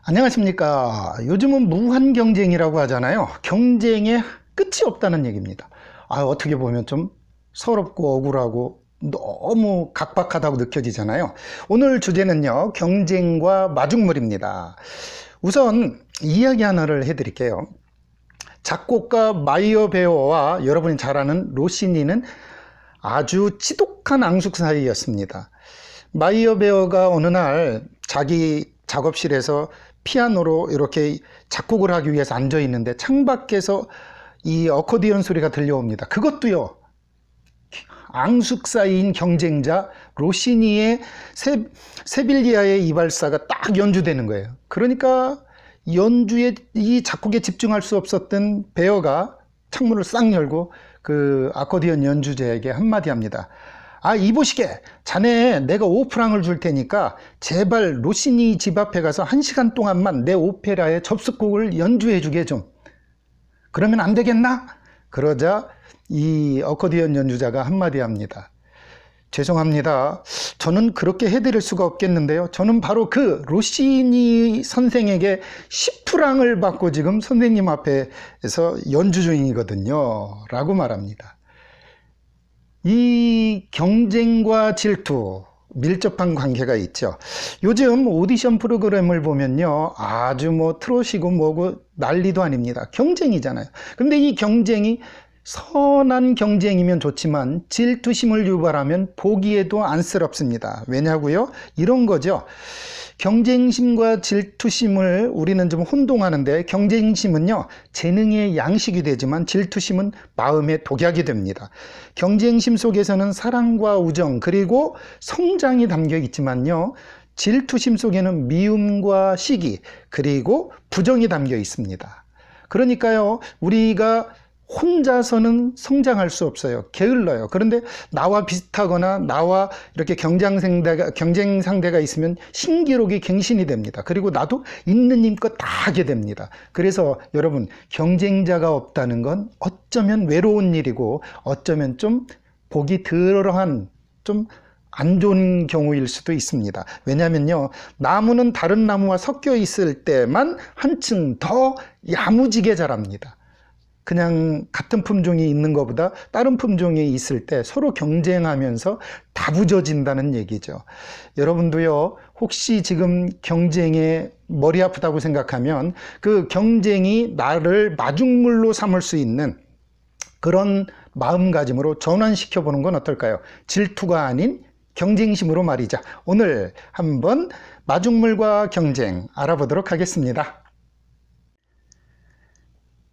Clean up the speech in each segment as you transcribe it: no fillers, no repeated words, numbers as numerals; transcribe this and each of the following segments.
안녕하십니까. 요즘은 무한 경쟁이라고 하잖아요. 경쟁에 끝이 없다는 얘기입니다. 어떻게 보면 좀 서럽고 억울하고 너무 각박하다고 느껴지잖아요. 오늘 주제는요, 경쟁과 마중물입니다. 우선 이야기 하나를 해드릴게요. 작곡가 마이어 베어와 여러분이 잘 아는 로시니는 아주 지독한 앙숙 사이였습니다. 마이어 베어가 어느 날 자기 작업실에서 피아노로 이렇게 작곡을 하기 위해서 앉아 있는데 창밖에서 이 어코디언 소리가 들려옵니다. 그것도요, 앙숙 사이인 경쟁자 로시니의 세빌리아의 이발사가 딱 연주되는 거예요. 그러니까 연주에, 이 작곡에 집중할 수 없었던 베어가 창문을 싹 열고 그 아코디언 연주자에게 한마디 합니다. 이보시게, 자네 내가 5프랑을 줄 테니까 제발 로시니 집 앞에 가서 1시간 동안만 내 오페라의 접속곡을 연주해 주게 좀. 그러면 안 되겠나? 그러자 이 어코디언 연주자가 한마디 합니다. 죄송합니다. 저는 그렇게 해드릴 수가 없겠는데요. 저는 바로 그 로시니 선생에게 10프랑을 받고 지금 선생님 앞에서 연주 중이거든요. 라고 말합니다. 이 경쟁과 질투, 밀접한 관계가 있죠. 요즘 오디션 프로그램을 보면요, 아주 트롯이고 뭐고 난리도 아닙니다. 경쟁이잖아요. 근데 이 경쟁이 선한 경쟁이면 좋지만 질투심을 유발하면 보기에도 안쓰럽습니다. 왜냐고요? 이런 거죠. 경쟁심과 질투심을 우리는 좀 혼동하는데, 경쟁심은요, 재능의 양식이 되지만 질투심은 마음의 독약이 됩니다. 경쟁심 속에서는 사랑과 우정 그리고 성장이 담겨 있지만요, 질투심 속에는 미움과 시기 그리고 부정이 담겨 있습니다. 그러니까요, 우리가 혼자서는 성장할 수 없어요. 게을러요. 그런데 나와 비슷하거나 나와 이렇게 경쟁 상대가 있으면 신기록이 갱신이 됩니다. 그리고 나도 있는 힘껏 다 하게 됩니다. 그래서 여러분, 경쟁자가 없다는 건 어쩌면 외로운 일이고 어쩌면 좀 보기 덜한, 좀 안 좋은 경우일 수도 있습니다. 왜냐면요, 나무는 다른 나무와 섞여 있을 때만 한층 더 야무지게 자랍니다. 그냥 같은 품종이 있는 것보다 다른 품종이 있을 때 서로 경쟁하면서 다부져진다는 얘기죠. 여러분도요, 혹시 지금 경쟁에 머리 아프다고 생각하면 그 경쟁이 나를 마중물로 삼을 수 있는 그런 마음가짐으로 전환시켜 보는 건 어떨까요? 질투가 아닌 경쟁심으로 말이죠. 오늘 한번 마중물과 경쟁 알아보도록 하겠습니다.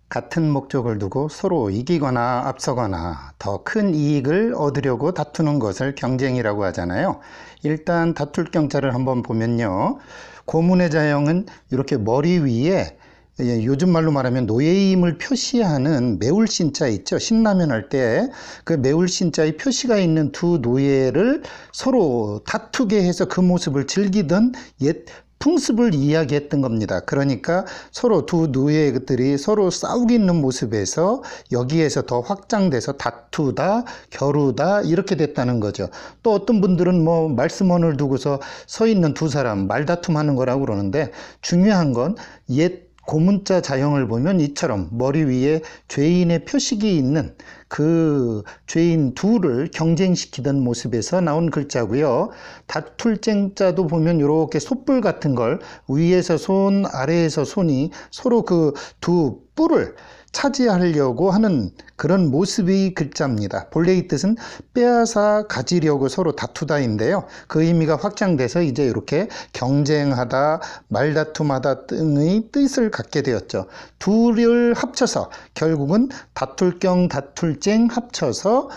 같은 목적을 두고 서로 이기거나 앞서거나 더 큰 이익을 얻으려고 다투는 것을 경쟁이라고 하잖아요. 일단 다툴 경자를 한번 보면요, 고문의 자형은 이렇게 머리 위에, 요즘 말로 말하면 노예임을 표시하는 매울신자 있죠. 신라면 할 때 그 매울신자의 표시가 있는 두 노예를 서로 다투게 해서 그 모습을 즐기던 옛 풍습을 이야기했던 겁니다. 그러니까 서로 두 노예들이 서로 싸우고 있는 모습에서 여기에서 더 확장돼서 다투다, 겨루다 이렇게 됐다는 거죠. 또 어떤 분들은 말씀원을 두고서 서 있는 두 사람 말다툼하는 거라고 그러는데, 중요한 건 옛 고문자 자형을 보면 이처럼 머리 위에 죄인의 표식이 있는 그 죄인 둘을 경쟁시키던 모습에서 나온 글자고요. 다툴 쟁자도 보면 이렇게 솥불 같은 걸 위에서 손, 아래에서 손이 서로 그 두 뿔을 차지하려고 하는 그런 모습의 글자입니다. 본래의 뜻은 빼앗아 가지려고 서로 다투다인데요. 그 의미가 확장돼서 이제 이렇게 경쟁하다, 말다툼하다 등의 뜻을 갖게 되었죠. 둘을 합쳐서 결국은 다툴경, 다툴쟁 합쳐서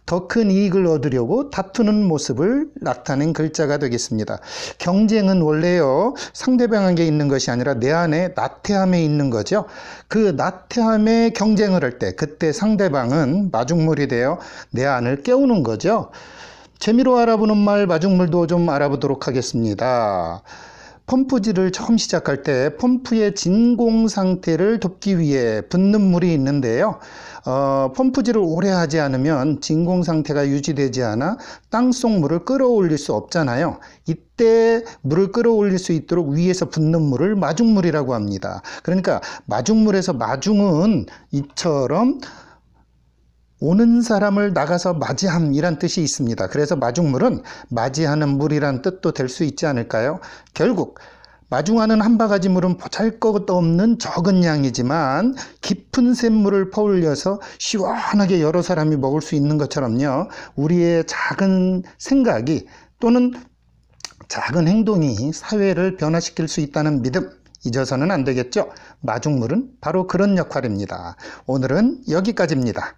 더 큰 이익을 얻으려고 다투는 모습을 나타낸 글자가 되겠습니다. 경쟁은 원래요, 상대방에게 있는 것이 아니라 내 안에 나태함에 있는 거죠. 그 나태함에 경쟁을 할 때 그때 상대방은 마중물이 되어 내 안을 깨우는 거죠. 재미로 알아보는 말 마중물도 좀 알아보도록 하겠습니다. 펌프질을 처음 시작할 때 펌프의 진공 상태를 돕기 위해 붓는 물이 있는데요. 펌프질을 오래 하지 않으면 진공 상태가 유지되지 않아 땅속 물을 끌어올릴 수 없잖아요. 이때 물을 끌어올릴 수 있도록 위에서 붓는 물을 마중물이라고 합니다. 그러니까 마중물에서 마중은 이처럼 오는 사람을 나가서 맞이함이란 뜻이 있습니다. 그래서 마중물은 맞이하는 물이란 뜻도 될 수 있지 않을까요? 결국 마중하는 한 바가지 물은 보잘것없는 적은 양이지만 깊은 샘물을 퍼올려서 시원하게 여러 사람이 먹을 수 있는 것처럼요. 우리의 작은 생각이 또는 작은 행동이 사회를 변화시킬 수 있다는 믿음, 잊어서는 안 되겠죠? 마중물은 바로 그런 역할입니다. 오늘은 여기까지입니다.